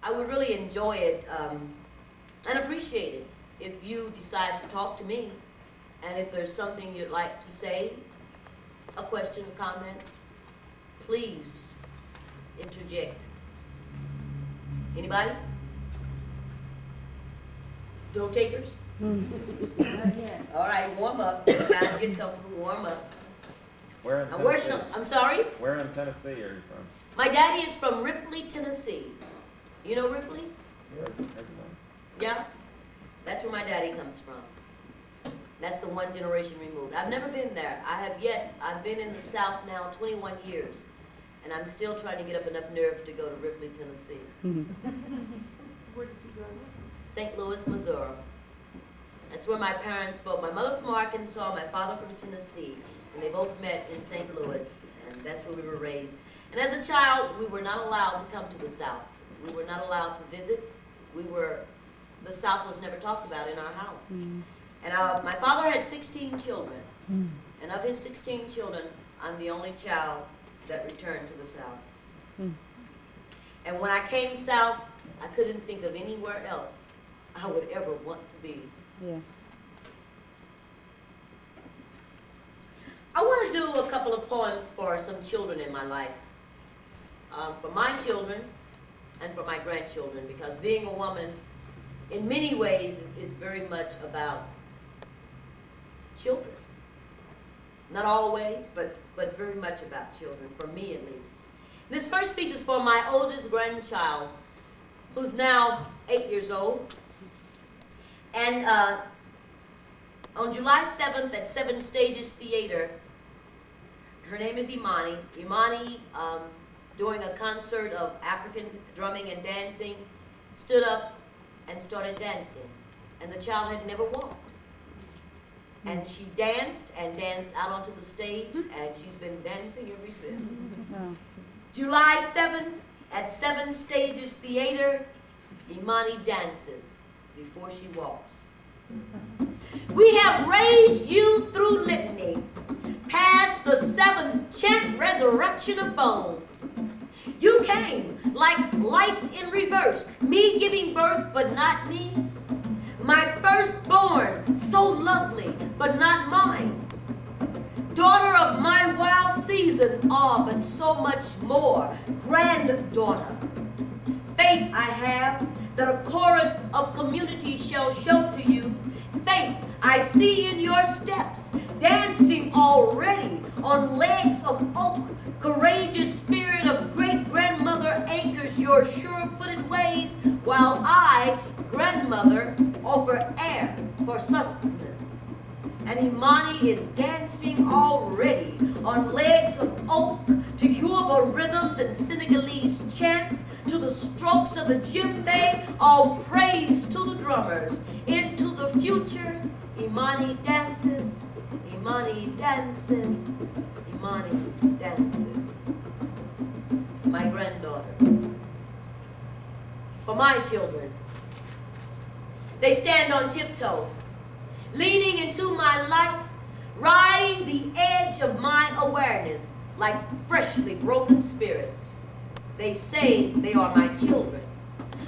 I would really enjoy it and appreciate it if you decide to talk to me. And if there's something you'd like to say, a question, a comment, please interject. Anybody? No takers? All right, warm up. Guys, get comfortable, warm up. Where in Tennessee? I'm sorry? Where in Tennessee are you from? My daddy is from Ripley, Tennessee. You know Ripley? Yeah? That's where my daddy comes from. That's the one generation removed. I've never been there. I've been in the South now 21 years. And I'm still trying to get up enough nerve to go to Ripley, Tennessee. Where did you grow up? St. Louis, Missouri. That's where my parents both, my mother from Arkansas, my father from Tennessee. And they both met in St. Louis. And that's where we were raised. And as a child, we were not allowed to come to the South. We were not allowed to visit. The South was never talked about in our house. And my father had 16 children. And of his 16 children, I'm the only child that returned to the South. And when I came south, I couldn't think of anywhere else I would ever want to be. Yeah. I want to do a couple of poems for some children in my life. For my children and for my grandchildren, because being a woman in many ways is very much about children. Not always, but very much about children, for me at least. This first piece is for my oldest grandchild, who's now 8 years old. And on July 7th at 7 Stages Theater, her name is Imani. Imani, during a concert of African drumming and dancing, stood up and started dancing. And the child had never walked. And she danced and danced out onto the stage, and she's been dancing ever since. July 7th at 7 Stages Theater, Imani dances before she walks. We have raised you through litany, past the 7th chant resurrection of bone. You came like life in reverse, me giving birth but not me. My firstborn, so lovely, but not mine. Daughter of my wild season, but so much more, granddaughter. Faith I have, that a chorus of community shall show to you. Faith I see in your steps, dancing already on legs of oak. Courageous spirit of great-grandmother anchors your sure-footed ways, while I, grandmother, offer air for sustenance. And Imani is dancing already on legs of oak to Yoruba rhythms and Senegalese chants, to the strokes of the djembe, all praise to the drummers. Into the future, Imani dances, Imani dances, Imani dances. My granddaughter. For my children, they stand on tiptoe, leaning into my life, riding the edge of my awareness like freshly broken spirits. They say they are my children.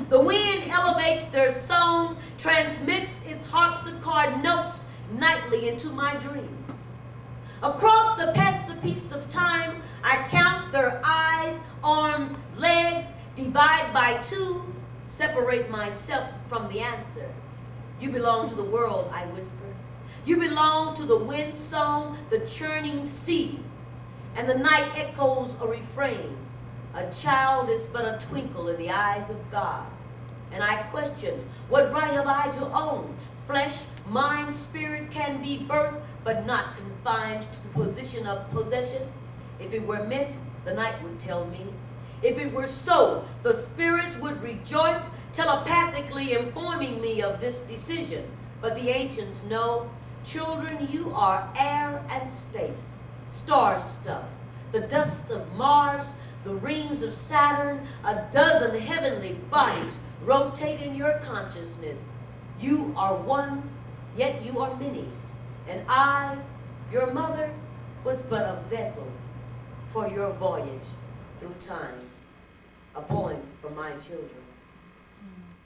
The wind elevates their song, transmits its harpsichord notes nightly into my dreams. Across the precipice of time, I count their eyes, arms, legs, divide by 2, separate myself from the answer. You belong to the world, I whisper. You belong to the wind song, the churning sea. And the night echoes a refrain. A child is but a twinkle in the eyes of God. And I question, what right have I to own? Flesh, mind, spirit can be birthed, but not confined to the position of possession. If it were meant, the night would tell me. If it were so, the spirits would rejoice, telepathically informing me of this decision. But the ancients know, children, you are air and space, star stuff, the dust of Mars, the rings of Saturn, a dozen heavenly bodies rotate in your consciousness. You are one, yet you are many. And I, your mother, was but a vessel for your voyage through time. A poem for my children. Mm.